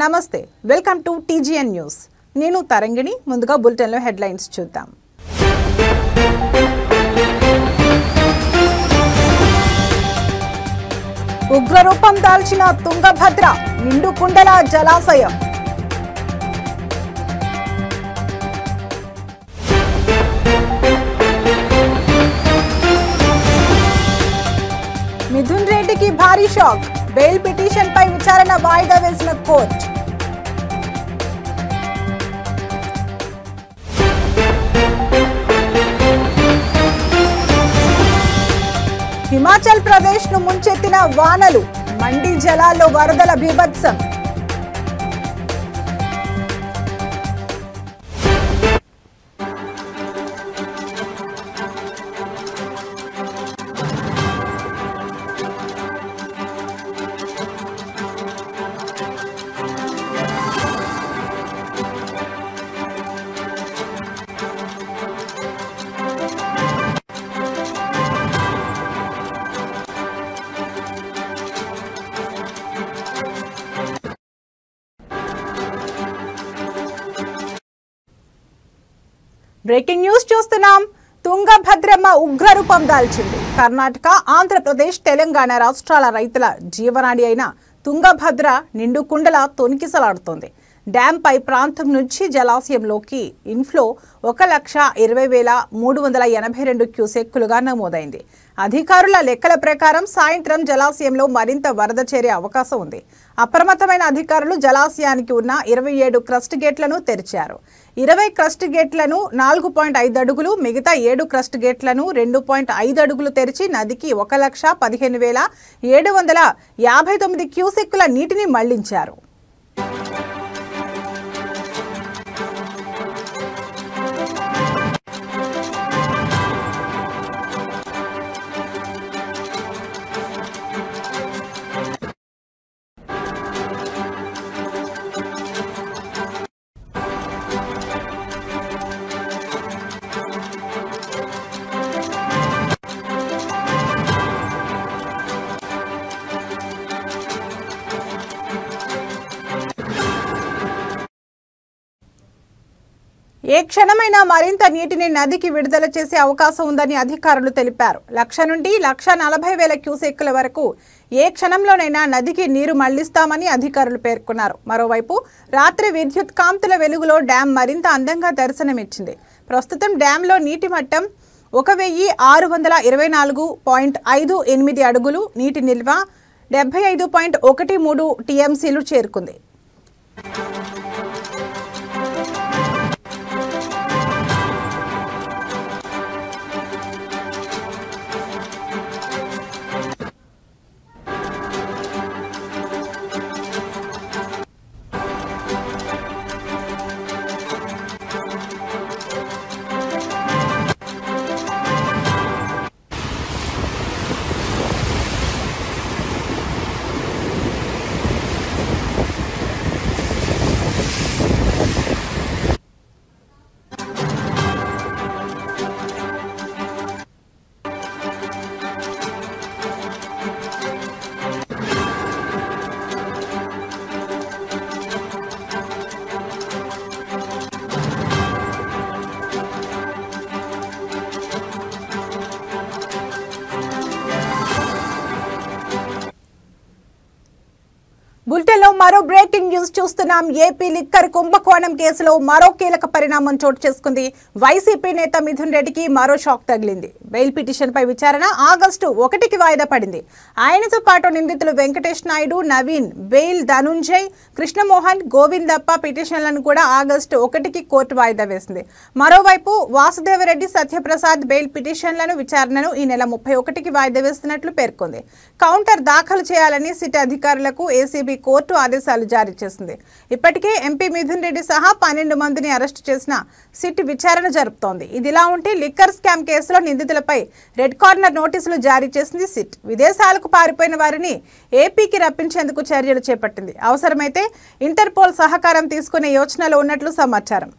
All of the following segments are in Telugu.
నమస్తే వెల్కమ్ టు టీజీఎన్ న్యూస్ నేను తరంగిణి ముందుగా బులెటిన్ లో హెడ్లైన్స్ చూద్దాం ఉగ్రరూపం దాల్చిన తుంగభద్ర నిండుకుండల జలాశయం మిథున్ రెడ్డికి భారీ షాక్ బెయిల్ పిటిషన్ పై విచారణ వాయిదా వేసిన కోర్టు హిమాచల్ ప్రదేశ్ ను ముంచెత్తిన వానలు మండి జలాల్లో వరదల బీభత్సం బ్రేకింగ్ న్యూస్ చూస్తున్నాం. తుంగభద్రమ్మ ఉగ్రరూపం దాల్చింది. కర్ణాటక, ఆంధ్రప్రదేశ్, తెలంగాణ రాష్ట్రాల రైతుల జీవనాడి అయిన తుంగభద్ర నిండుకుండల తొణికిసలాడుతోంది. డ్యామ్ పై ప్రాంతం నుంచి జలాశయంలోకి ఇన్ఫ్లో 1,20,382 క్యూసెక్కులుగా నమోదైంది. అధికారుల లెక్కల ప్రకారం సాయంత్రం జలాశయంలో మరింత వరద చేరే అవకాశం ఉంది. అప్రమత్తమైన అధికారులు జలాశయానికి ఉన్న 27 క్రస్ట్ గేట్లను తెరిచారు. 20 క్రస్ట్ గేట్లను 4.5 అడుగులు, మిగతా 7 క్రస్ట్ గేట్లను 2.5 అడుగులు తెరిచి నదికి 1,15,759 క్యూసెక్కుల నీటిని మళ్లించారు. ఏ క్షణమైనా మరింత నీటిని నదికి విడుదల చేసే అవకాశం ఉందని అధికారులు తెలిపారు. 1,00,000 నుండి 1,40,000 క్యూసెక్కుల వరకు ఏ క్షణంలోనైనా నదికి నీరు మళ్లిస్తామని అధికారులు పేర్కొన్నారు. మరోవైపు రాత్రి విద్యుత్ కాంతుల వెలుగులో డ్యాం మరింత అందంగా దర్శనమిచ్చింది. ప్రస్తుతం డ్యాంలో నీటి మట్టం 1,624.58 అడుగులు, నీటి నిల్వ 75.13 టీఎంసీలు చేరుకుంది. బులెటిన్లో మరో బ్రేకింగ్ న్యూస్ చూస్తున్నాం. ఏపీ లిక్కర్ కుంభకోణం కేసులో మరో కీలక పరిణామం చోటు చేసుకుంది. వైసీపీ నేత మిథున్ రెడ్డికి మరో షాక్ తగిలింది. బెయిల్ పిటిషన్ పై విచారణ ఆగస్టు 1కి వాయిదా పడింది. ఆయనతో పాటు నిందితులు వెంకటేష్ నాయుడు, నవీన్, బెయిల్ ధనుంజయ్, కృష్ణమోహన్, గోవిందప్ప పిటిషన్లను కూడా ఆగస్టు 1కి కోర్టు వాయిదా వేసింది. మరోవైపు వాసుదేవరెడ్డి, సత్యప్రసాద్ బెయిల్ పిటిషన్లను విచారణను ఈ నెల 31కి వాయిదా వేస్తున్నట్లు పేర్కొంది. కౌంటర్ దాఖలు చేయాలని సిట్ అధికారులకు ఏసీబీ కోర్టు ఆదేశాలు జారీ చేసింది. ఇప్పటికే ఎంపీ మిథున్ రెడ్డి సహా 12 మందిని అరెస్టు చేసిన సిట్ విచారణ జరుపుతోంది. ఇదిలా ఉంటే లిక్కర్ స్కామ్ కేసులో నిందితులపై రెడ్ కార్నర్ నోటీసులు జారీ చేసింది సిట్. విదేశాలకు పారిపోయిన వారిని ఏపీకి రప్పించేందుకు చర్యలు చేపట్టింది. అవసరమైతే ఇంటర్పోల్ సహకారం తీసుకునే యోచనలో ఉన్నట్లు సమాచారం.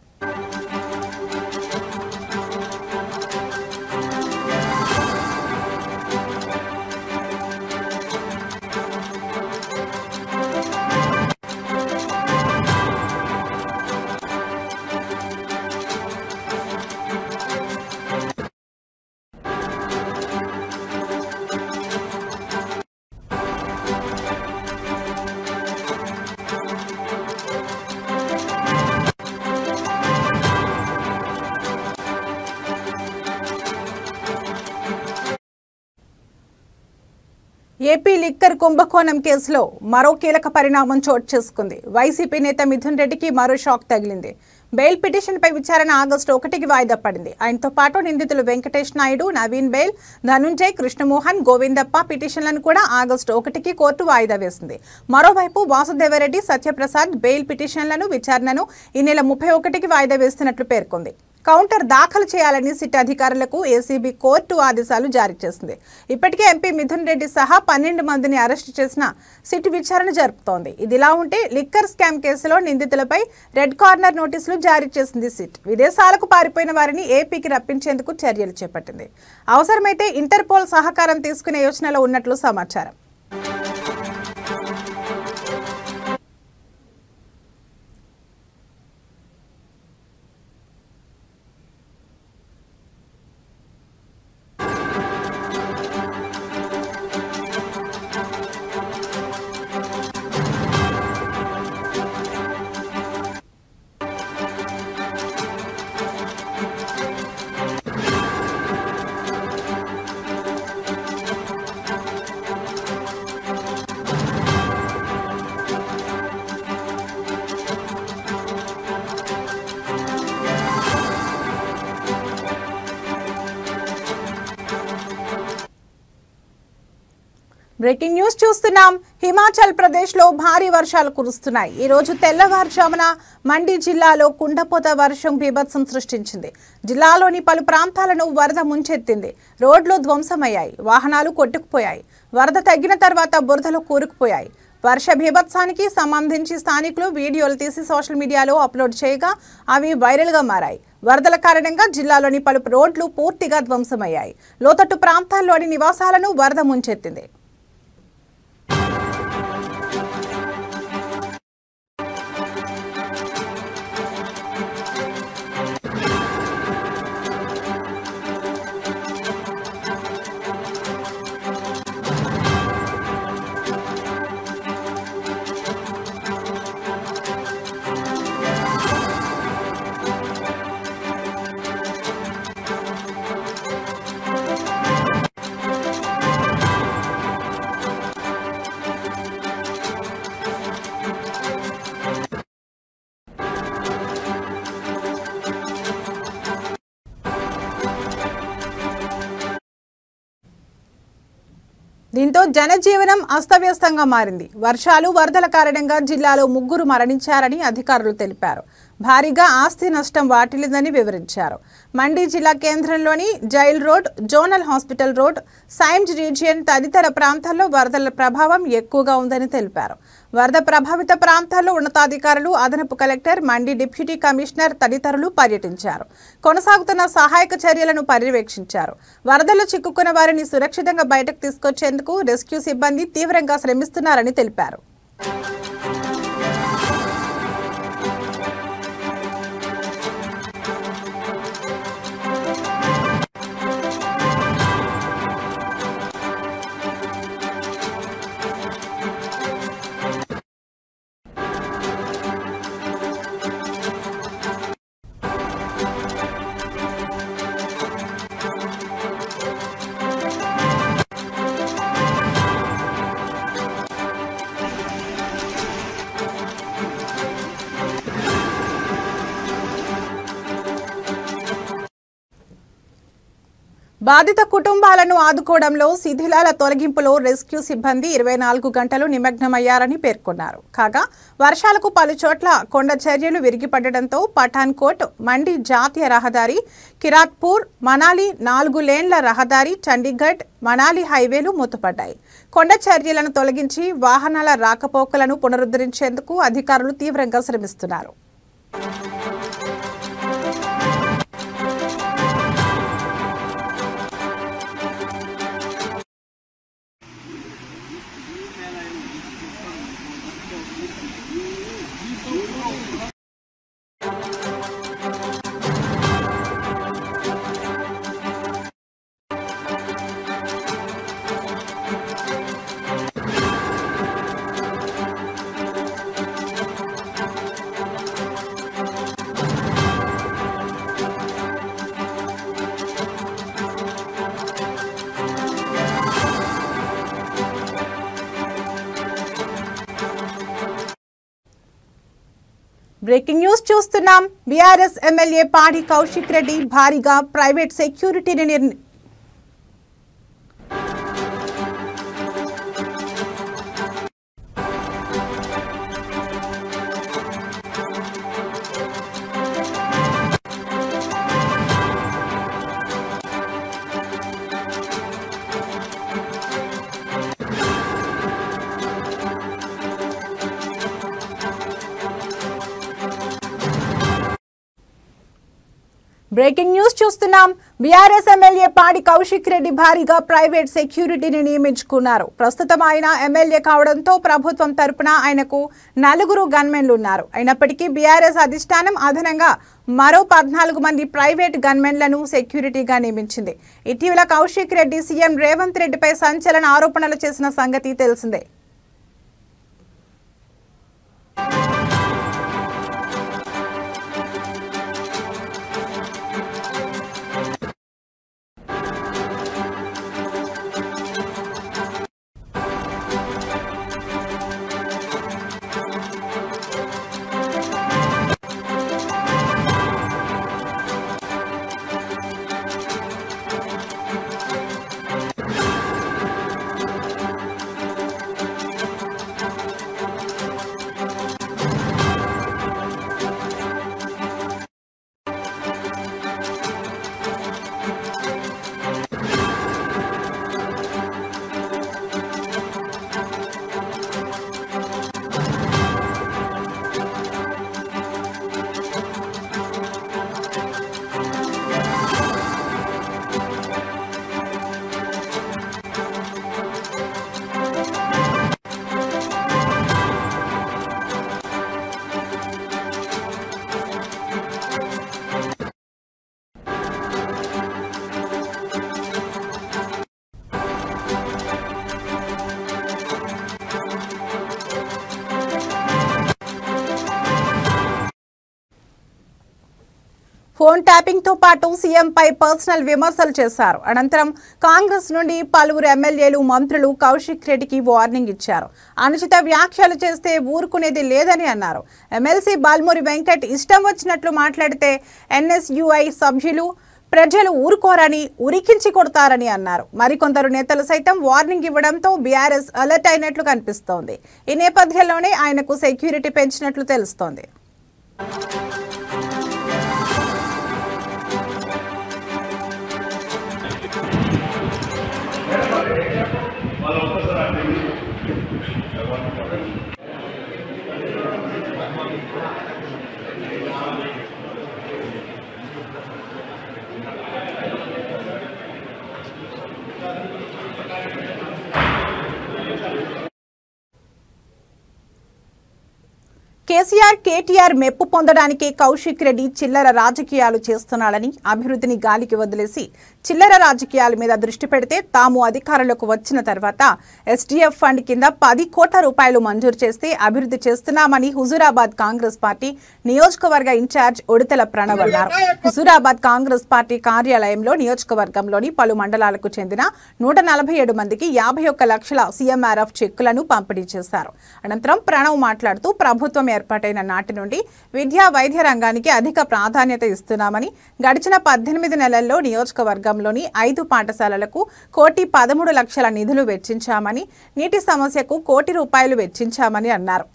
ఏపీ లిక్కర్ కుంభకోణం కేసులో మరో కీలక పరిణామం చోటు చేసుకుంది. వైసీపీ నేత మిథున్ రెడ్డికి మరో షాక్ తగిలింది. బెయిల్ పిటిషన్పై విచారణ ఆగస్టు 1కి వాయిదా పడింది. ఆయనతో పాటు నిందితులు వెంకటేష్ నాయుడు, నవీన్ బెయిల్, ధనుంజయ్, కృష్ణమోహన్, గోవిందప్ప పిటిషన్లను కూడా ఆగస్టు 1కి కోర్టు వాయిదా వేసింది. మరోవైపు వాసుదేవరెడ్డి, సత్యప్రసాద్ బెయిల్ పిటిషన్లను విచారణను ఈ నెల 31కి వాయిదా వేస్తున్నట్లు పేర్కొంది. కౌంటర్ దాఖలు చేయాలని సిట్ అధికారులకు ఏసీబీ కోర్టు ఆదేశాలు జారీ చేసింది. ఇప్పటికే ఎంపీ మిథున్ రెడ్డి సహా 12 మందిని అరెస్టు చేసిన సిట్ విచారణ జరుపుతోంది. ఇదిలా ఉంటే లిక్కర్ స్కామ్ కేసులో నిందితులపై రెడ్ కార్నర్ నోటీసులు జారీ చేసింది సిట్. విదేశాలకు పారిపోయిన వారిని ఏపీకి రప్పించేందుకు చర్యలు చేపట్టింది. అవసరమైతే ఇంటర్పోల్ సహకారం తీసుకునే యోచనలో ఉన్నట్లు సమాచారం. బ్రేకింగ్ న్యూస్ చూస్తున్నాం. హిమాచల్ ప్రదేశ్ లో భారీ వర్షాలు కురుస్తున్నాయి. ఈ రోజు తెల్లవారుజామున మండి జిల్లాలో కుండపోత వర్షం బీభత్సం సృష్టించింది. జిల్లాలోని పలు ప్రాంతాలను వరద ముంచెత్తింది. రోడ్లు ధ్వంసమయ్యాయి, వాహనాలు కొట్టుకుపోయాయి. వరద తగ్గిన తర్వాత బురదలో కూరుకుపోయాయి. వర్ష బీభత్సానికి సంబంధించి స్థానికులు వీడియోలు తీసి సోషల్ మీడియాలో అప్లోడ్ చేయగా అవి వైరల్ గా మారాయి. వరదల కారణంగా జిల్లాలోని పలు రోడ్లు పూర్తిగా ధ్వంసమయ్యాయి. లోతట్టు ప్రాంతాల్లోని నివాసాలను వరద ముంచెత్తింది. దీంతో జనజీవనం అస్తవ్యస్తంగా మారింది. వర్షాలు, వరదల కారణంగా జిల్లాలో 3 మరణించారని అధికారులు తెలిపారు. భారీగా ఆస్తి నష్టం వాటిల్లిందని వివరించారు. మండి జిల్లా కేంద్రంలోని jail road, zonal hospital road, సైమ్స్ రీజియన్ తదితర ప్రాంతాల్లో వరదల ప్రభావం ఎక్కువగా ఉందని తెలిపారు. వరద ప్రభావిత ప్రాంతాల్లో ఉన్నతాధికారులు, అదనపు కలెక్టర్, మండి డిప్యూటీ కమిషనర్ తదితరులు పర్యటించారు. కొనసాగుతున్న సహాయక చర్యలను పర్యవేక్షించారు. వరదల్లో చిక్కుకున్న వారిని సురక్షితంగా బయటకు తీసుకొచ్చేందుకు రెస్క్యూ సిబ్బంది తీవ్రంగా శ్రమిస్తున్నారని తెలిపారు. బాధిత కుటుంబాలను ఆదుకోవడంలో శిథిలాల తొలగింపులో రెస్క్యూ సిబ్బంది 24 గంటలు నిమగ్నమయ్యారని పేర్కొన్నారు. కాగా వర్షాలకు పలు చోట్ల కొండ చర్యలు విరిగిపడడంతో పఠాన్కోట్, మండి జాతీయ రహదారి, కిరాత్పూర్, మనాలి 4 లేన్ల రహదారి, చండీగఢ్, మనాలి హైవేలు మూతపడ్డాయి. కొండ చర్యలను తొలగించి వాహనాల రాకపోకలను పునరుద్ధరించేందుకు అధికారులు తీవ్రంగా శ్రమిస్తున్నారు. బ్రేకింగ్ న్యూస్ చూస్తున్నాం. బీఆర్ఎస్ ఎమ్మెల్యే పాడి కౌశిక్ రెడ్డి భారీగా ప్రైవేట్ సెక్యూరిటీని బ్రేకింగ్ న్యూస్ చూస్తున్నాం. బీఆర్ఎస్ ఎమ్మెల్యే పాడి కౌశిక్ రెడ్డి భారీగా ప్రైవేట్ సెక్యూరిటీని నియమించుకున్నారు. ప్రస్తుతం ఆయన ఎమ్మెల్యే కావడంతో ప్రభుత్వం తరపున ఆయనకు 4 గన్మెన్లు ఉన్నారు. అయినప్పటికీ బీఆర్ఎస్ అధిష్టానం అదనంగా మరో 14 మంది ప్రైవేట్ గన్మెన్లను సెక్యూరిటీగా నియమించింది. ఇటీవల కౌశిక్ రెడ్డి సీఎం రేవంత్ రెడ్డిపై సంచలన ఆరోపణలు చేసిన సంగతి తెలిసిందే. ఫోన్ ట్యాపింగ్ తో పాటు సీఎంపై పర్సనల్ విమర్శలు చేశారు. అనంతరం కాంగ్రెస్ నుండి పలువురు ఎమ్మెల్యేలు, మంత్రులు కౌశిక్ రెడ్డికి వార్నింగ్ ఇచ్చారు. అనుచిత వ్యాఖ్యలు చేస్తే ఊరుకునేది లేదని అన్నారు. ఎమ్మెల్సీ బాల్మూరి వెంకట్ ఇష్టం వచ్చినట్లు మాట్లాడితే ఎన్ఎస్యుఐ సభ్యులు, ప్రజలు ఊరుకోరని, ఉరికించి కొడతారని అన్నారు. మరికొందరు నేతలు సైతం వార్నింగ్ ఇవ్వడంతో బీఆర్ఎస్ అలర్ట్ అయినట్లు కనిపిస్తోంది. ఈ నేపథ్యంలోనే ఆయనకు సెక్యూరిటీ పెంచినట్లు తెలుస్తోంది. కేసీఆర్, కేటీఆర్ మెప్పు పొందడానికి కౌశిక్ రెడ్డి చిల్లర రాజకీయాలు చేస్తున్నాడని, అభివృద్ధిని గాలికి వదిలేసి చిల్లర రాజకీయాల మీద దృష్టి పెడితే తాము అధికారంలోకి వచ్చిన తర్వాత ఎస్డీఎఫ్ ఫండ్ కింద 10 కోట్ల రూపాయలు మంజూరు చేస్తే అభివృద్ధి చేస్తున్నామని హుజూరాబాద్ కాంగ్రెస్ పార్టీ నియోజకవర్గ ఇన్ఛార్జ్ ఉడతల ప్రణవ్ అన్నారు. హుజూరాబాద్ కాంగ్రెస్ పార్టీ కార్యాలయంలో నియోజకవర్గంలోని పలు మండలాలకు చెందిన 147 మందికి 51 లక్షల సీఎంఆర్ఎఫ్ చెక్కులను పంపిణీ చేశారు. అనంతరం ప్రణవ్ మాట్లాడుతూ ప్రభుత్వం ఏర్పాటైన నాటి నుండి విద్యా, వైద్య రంగానికి అధిక ప్రాధాన్యత ఇస్తున్నామని, గడిచిన 18 నెలల్లో నియోజకవర్గంలోని 5 పాఠశాలలకు 1,13,00,000 నిధులు వెచ్చించామని, నీటి సమస్యకు 1 కోటి రూపాయలు వెచ్చించామని అన్నారు.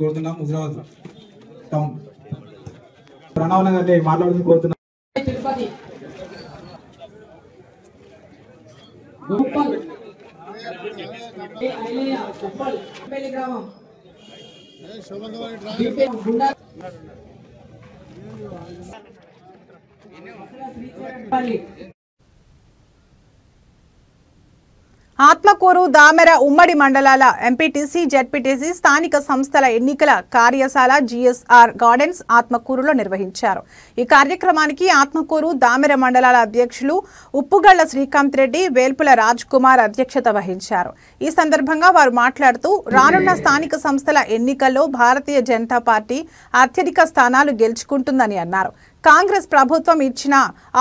కోరుతున్నాం. హుజూరాబాద్ టౌన్ ప్రణవ్ గారిని మాట్లాడుతూ కోరుతున్నాం. తిరుపతి గ్రామం ఆత్మకూరు దామెర ఉమ్మడి మండలాల ఎంపీటీసీ జెడ్పీటీసీ స్థానిక సంస్థల ఎన్నికల కార్యశాల జీఎస్ఆర్ గార్డెన్స్ ఆత్మకూరులో నిర్వహించారు. ఈ కార్యక్రమానికి ఆత్మకూరు దామెర మండలాల అధ్యక్షులు ఉప్పుగళ్ల శ్రీకాంత్ రెడ్డి, వేల్పుల రాజ్ కుమార్ అధ్యక్షత వహించారు. ఈ సందర్భంగా వారు మాట్లాడుతూ రానున్న స్థానిక సంస్థల ఎన్నికల్లో భారతీయ జనతా పార్టీ అత్యధిక స్థానాలు గెలుచుకుంటుందని అన్నారు. కాంగ్రెస్ ప్రభుత్వం ఇచ్చిన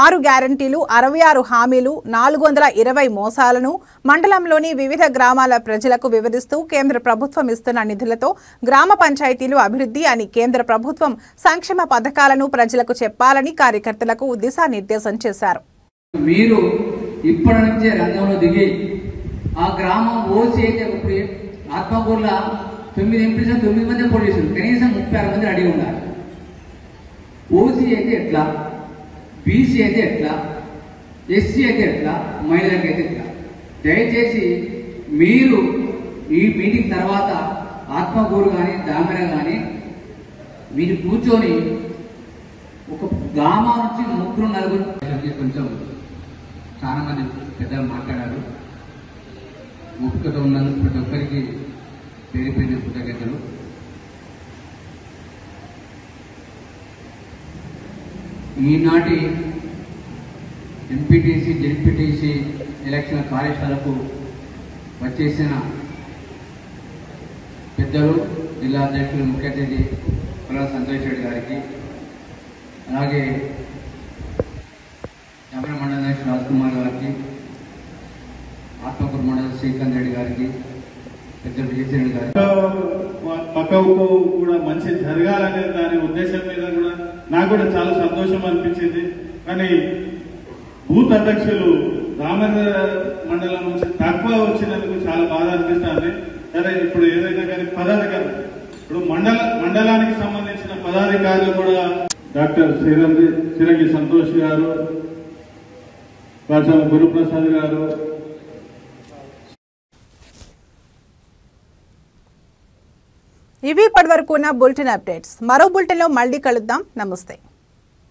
6 గ్యారంటీలు, 66 హామీలు, 420 మోసాలను మండలంలోని వివిధ గ్రామాల ప్రజలకు వివరిస్తూ కేంద్ర ప్రభుత్వం ఇస్తున్న నిధులతో గ్రామ పంచాయతీలు అభివృద్ధి అని కేంద్ర ప్రభుత్వం సంక్షేమ పథకాలను ప్రజలకు చెప్పాలని కార్యకర్తలకు దిశానిర్దేశం చేశారు. మీరు ఇప్పటి నుంచే రంగంలో దిగి ఆ గ్రామం ఓసీ అయితే ఇప్పుడు ఆత్మకూరులో 9 ఎంపీలు 9 మంది పోలీసులు కనీసం 36 మంది అడిగి ఉన్నారు. ఓసీ అయితే ఎట్లా, బీసీ అయితే ఎట్లా, ఎస్సీ అయితే ఎట్లా, మహిళలకైతే ఎట్లా? దయచేసి మీరు ఈ మీటింగ్ తర్వాత ఆత్మకూరు కానీ దామెర కానీ మీరు కూర్చొని ఒక గ్రామం నుంచి 3-4 కొంచెం చాలా మంది పెద్దలు మాట్లాడారు. ఓపికతో ఉన్నందుకు ప్రతి ఒక్కరికి పేరు పేరు కృతజ్ఞతలు. ఈనాటి ఎంపీటీసీ జెడ్పీటీసీ ఎలక్షన్ కార్యశాలకు వచ్చేసిన పెద్దలు, జిల్లా అధ్యక్షులు, ముఖ్య అతిథి పొల్ల సంతోష్ రెడ్డి గారికి, అలాగే దామెర మండల అధ్యక్షులు రాజ్ కుమార్ గారికి, ఆత్మకూరు మండల శ్రీకాంత్ రెడ్డి గారికి, పెద్ద విజయశ్రీ గారికి, పక్కకు కూడా మంచి జరగాలనే దాని ఉద్దేశం మీద కూడా నాకు కూడా చాలా సంతోషం అనిపించింది. కానీ బూత్ అధ్యక్షులు దామెర మండలం నుంచి తక్కువ వచ్చినందుకు చాలా బాధ అనిపిస్తుంది. సరే, ఇప్పుడు ఏదైనా కానీ పదాధికారులు, ఇప్పుడు మండలానికి సంబంధించిన పదాధికారులు కూడా డాక్టర్ సిరంగి సంతోష్ గారు, వర్షం గురుప్రసాద్ గారు. ఇవి ఇప్పటివరకు ఉన్న బులెటిన్ అప్డేట్స్. మరో బులెటిన్లో మళ్ళీ కలుద్దాం. నమస్తే.